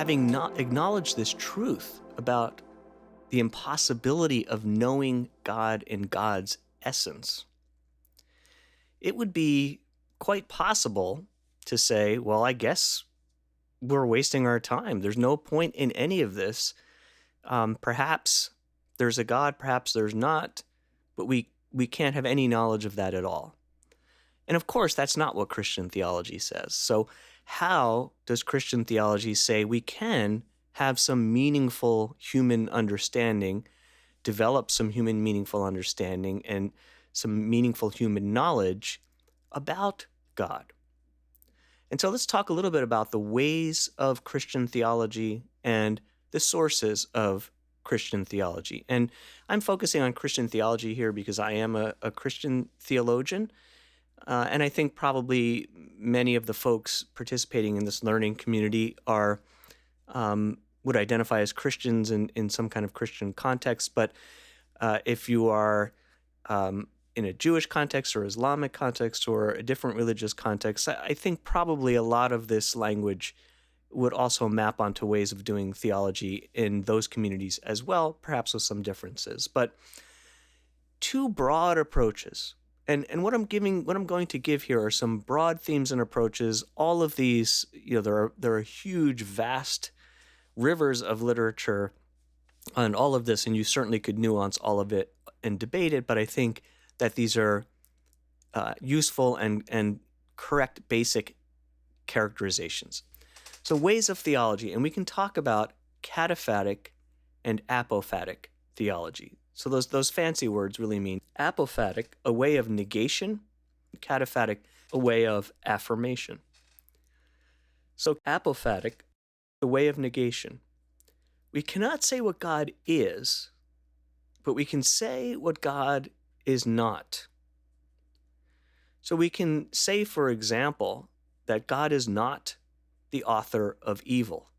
having not acknowledged this truth about the impossibility of knowing God in God's essence, it would be quite possible to say, well, I guess we're wasting our time. There's no point in any of this. Perhaps there's a God, perhaps there's not, but we can't have any knowledge of that at all. And of course, that's not what Christian theology says. So how does Christian theology say we can have some meaningful human understanding, develop some human meaningful understanding, and some meaningful human knowledge about God? And so let's talk a little bit about the ways of Christian theology and the sources of Christian theology. And I'm focusing on Christian theology here because I am a Christian theologian. And I think probably many of the folks participating in this learning community are would identify as Christians in some kind of Christian context. But if you are in a Jewish context or Islamic context or a different religious context, I think probably a lot of this language would also map onto ways of doing theology in those communities as well, perhaps with some differences. But two broad approaches. And what I'm going to give here are some broad themes and approaches. All of these, there are huge, vast rivers of literature on all of this, and you certainly could nuance all of it and debate it. But I think that these are useful and correct basic characterizations. So ways of theology, and we can talk about cataphatic and apophatic theology. So those fancy words really mean apophatic, a way of negation, cataphatic, a way of affirmation. So apophatic, a way of negation. We cannot say what God is, but we can say what God is not. So we can say, for example, that God is not the author of evil.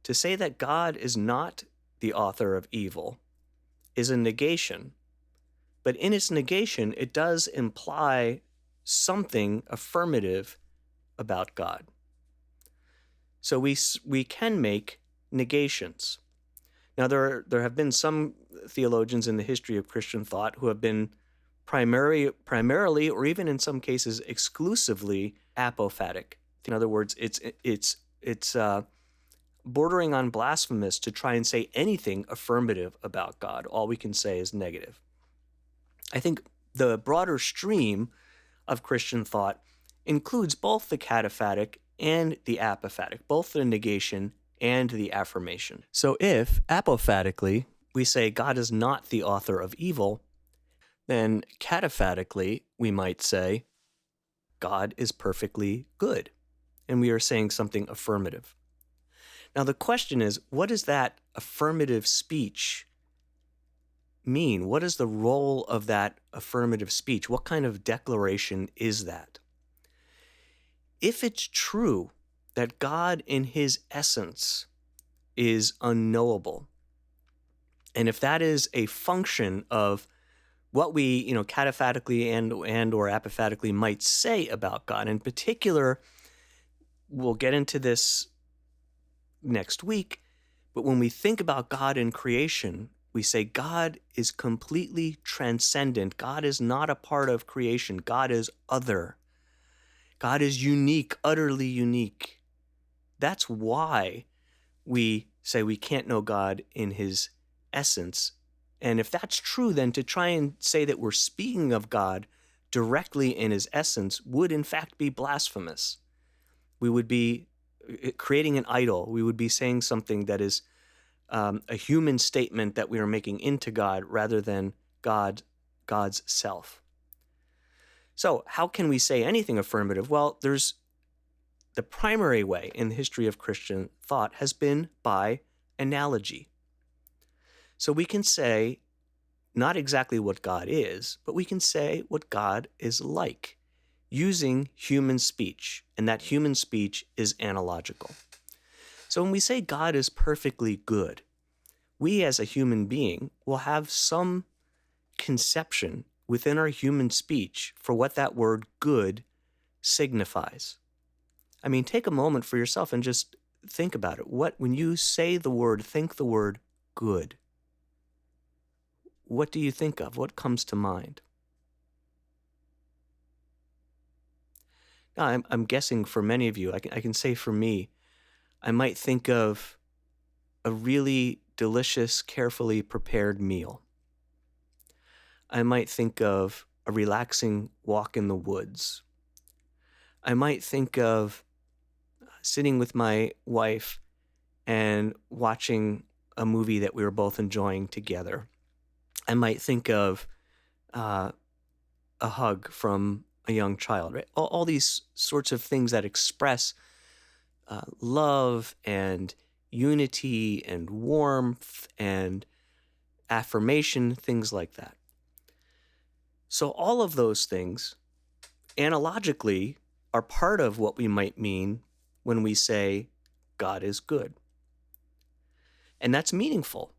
To say that God is not the author of evil is a negation, but in its negation, it does imply something affirmative about God. So we can make negations. Now, there have been some theologians in the history of Christian thought who have been primarily, or even in some cases exclusively, apophatic. In other words, it's bordering on blasphemous to try and say anything affirmative about God. All we can say is negative. I think the broader stream of Christian thought includes both the cataphatic and the apophatic, both the negation and the affirmation. So if apophatically we say God is not the author of evil, then cataphatically we might say God is perfectly good, and we are saying something affirmative. Now the question is, what does that affirmative speech mean? What is the role of that affirmative speech? What kind of declaration is that? If it's true that God in his essence is unknowable, and if that is a function of what we, cataphatically and or apophatically might say about God, in particular, we'll get into this next week, but when we think about God in creation, we say God is completely transcendent. God is not a part of creation. God is other. God is unique, utterly unique. That's why we say we can't know God in his essence. And if that's true, then to try and say that we're speaking of God directly in his essence would in fact be blasphemous. We would be creating an idol. We would be saying something that is a human statement that we are making into God rather than God's self. So how can we say anything affirmative? Well, there's the primary way in the history of Christian thought has been by analogy. So we can say not exactly what God is, but we can say what God is like using human speech, and that human speech is analogical. So when we say God is perfectly good, we as a human being will have some conception within our human speech for what that word good signifies. I mean, take a moment for yourself and just think about it. When you say the word, think the word good, what do you think of? What comes to mind? Now, I'm guessing for many of you, I can say for me, I might think of a really delicious, carefully prepared meal. I might think of a relaxing walk in the woods. I might think of sitting with my wife and watching a movie that we were both enjoying together. I might think of a hug from a young child, right? All these sorts of things that express love and unity and warmth and affirmation, things like that. So all of those things, analogically, are part of what we might mean when we say God is good. And that's meaningful.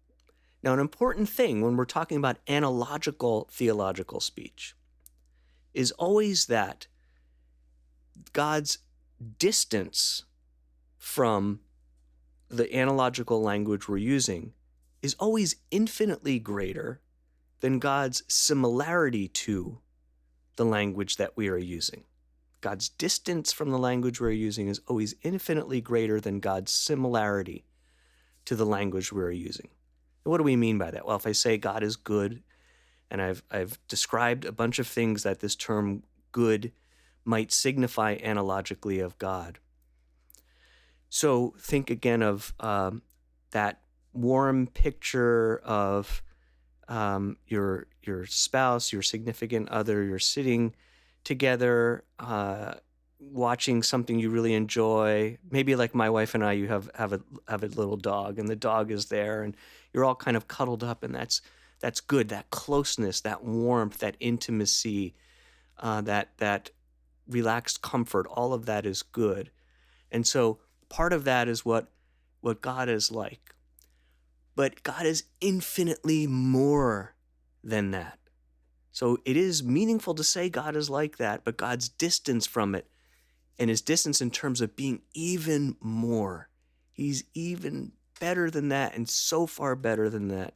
Now, an important thing when we're talking about analogical theological speech is always that God's distance from the analogical language we're using is always infinitely greater than God's similarity to the language that we are using. God's distance from the language we're using is always infinitely greater than God's similarity to the language we're using. And what do we mean by that? Well, if I say God is good, and I've described a bunch of things that this term good might signify analogically of God. So think again of that warm picture of your spouse, your significant other, you're sitting together, watching something you really enjoy. Maybe like my wife and I, you have a little dog, and the dog is there, and you're all kind of cuddled up, and that's good. That closeness, that warmth, that intimacy, that relaxed comfort, all of that is good. And so part of that is what God is like. But God is infinitely more than that. So it is meaningful to say God is like that, but God's distance from it, and his distance in terms of being even more. He's even better than that, and so far better than that,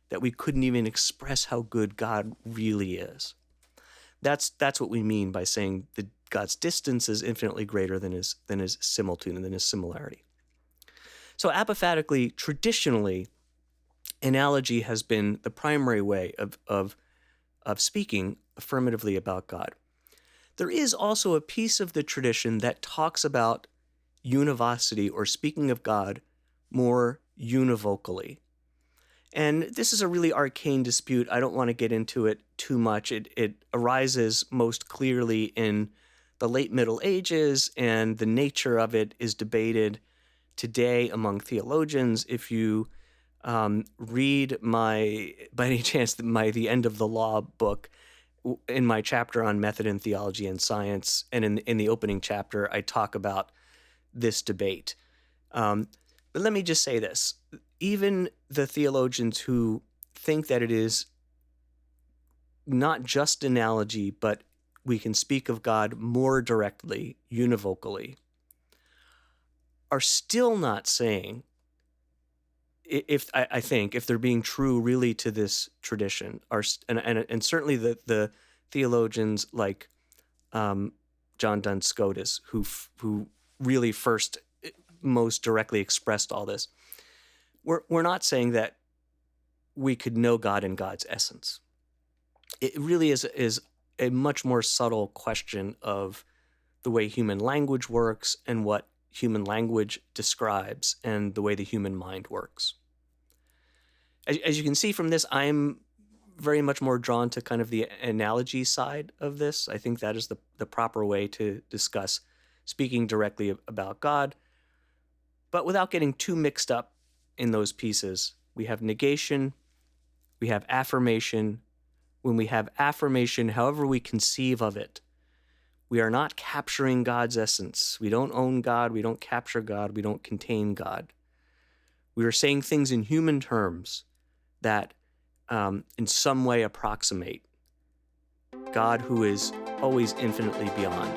that we couldn't even express how good God really is. That's what we mean by saying that God's distance is infinitely greater than his similitude and than his similarity. So apophatically, traditionally, analogy has been the primary way of speaking affirmatively about God. There is also a piece of the tradition that talks about univocity, or speaking of God more univocally. And this is a really arcane dispute. I don't want to get into it too much. It arises most clearly in the late Middle Ages, and the nature of it is debated today among theologians. If you read by any chance, the End of the Law book, in my chapter on method in theology and science, and in the opening chapter, I talk about this debate. But let me just say this. Even the theologians who think that it is not just analogy, but we can speak of God more directly, univocally, are still not saying, I think, if they're being true really to this tradition, and certainly the theologians like John Duns Scotus, who really first most directly expressed all this, we're not saying that we could know God in God's essence. It really is a much more subtle question of the way human language works and what human language describes and the way the human mind works. As you can see from this, I'm very much more drawn to kind of the analogy side of this. I think that is the proper way to discuss speaking directly about God, but without getting too mixed up in those pieces. We have negation, we have affirmation. When we have affirmation, however we conceive of it, we are not capturing God's essence. We don't own God, we don't capture God, we don't contain God. We are saying things in human terms that in some way approximate God, who is always infinitely beyond.